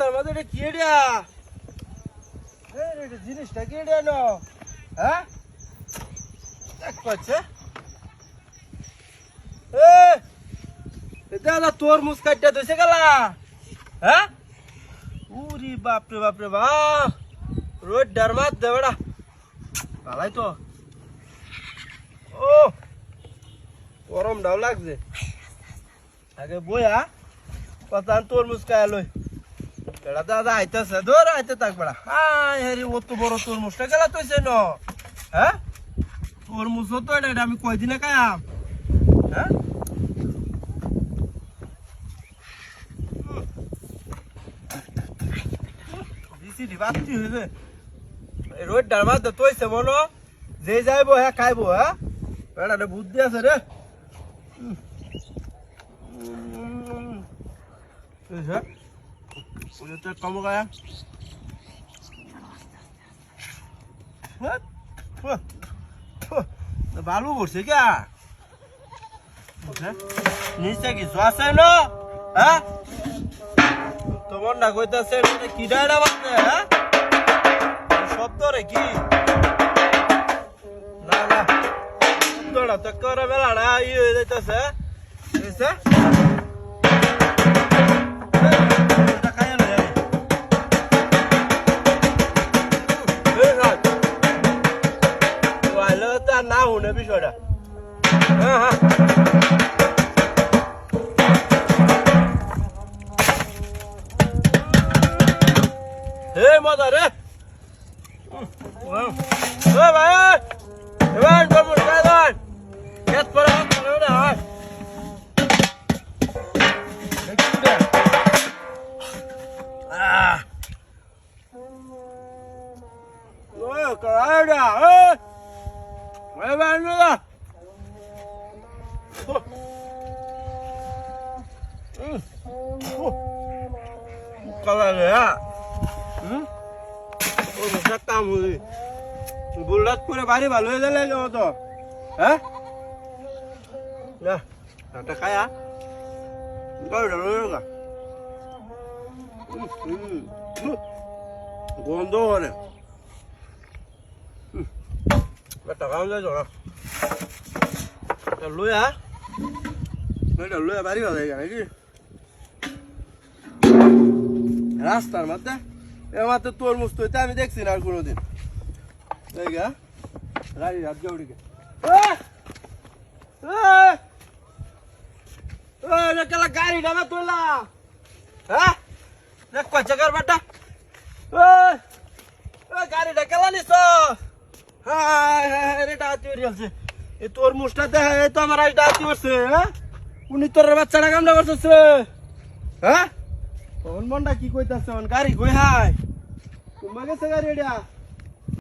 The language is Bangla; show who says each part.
Speaker 1: রাস্তার মাঝে এটা কি এটা এটা জিনিসটা কি এটা নো হ্যাঁ দেখ পাচ্ছে দাদা তোর মুস্কাইটা ধসে গেলা হ্যাঁ উরি বাপরে বাপরে বাপ রোড ডরমাত দে বেড়া ভালাই তো ও গরম ডাও লাগছে আগে বইয়া কথা তোর মুস্কাই লই বেড়া দাদা আইতেছে ধর আইতে থাক বেড়া হাই হেরি অত বড় তোর মুসটা গেলা তুইছে ন হ্যাঁ তোর মুস তো এটা আমি কয়দিনে খায়াম হ্যাঁ বাতি হয়েছে রোড ডারমাত তৈছে মনো যে যাইবো হ্যাঁ খাইবো হ্যাঁ বেড়াটা বুদ্ধি আছে রে কম গায়া ভালো করছে কে নিচে কিছু আছে না হ্যাঁ তোমার না কইতাছে কি ডায়রা বাজছে হ্যাঁ শব্দ রে কি না না শব্দটা তো করে বেলাটা ইয়ে হয়ে যাইতেছে বুঝছে না শুনে বিষয়টা হ্যাঁ হ্যাঁ হে মজা রে ভাই এবার তোর কায়দান কেত পরে না কায়দা এবার না কালা রে কাম বুলরাত করে বাড়ি ভালো হয়ে গেলে তো হ্যাঁ একটা খায়া গন্ধ করে টাকা যায় জড়া লইয়া লইয়া বাড়ি ভালো হয়ে গেল নাকি রাস্তার মধ্যে এবার তো তরমুজ তো আমি দেখছি না আর কোনোদিন গাড়ি রাত উড়িকে গাড়ি ডানা তোলা হ্যাঁ কচ্ছে কার বাটা গাড়িটা কেলা নিস হ্যাঁ এটা হাতি উড়িয়েছে এই তরমুজটা দেখে তো আমার আজটা হাতি উঠছে হ্যাঁ উনি তোর বাচ্চাটা কামড়া করতেছে হ্যাঁ মনটা কি কইতাছে গাড়ি কই হাই তোমার গেছে গাড়ি এটা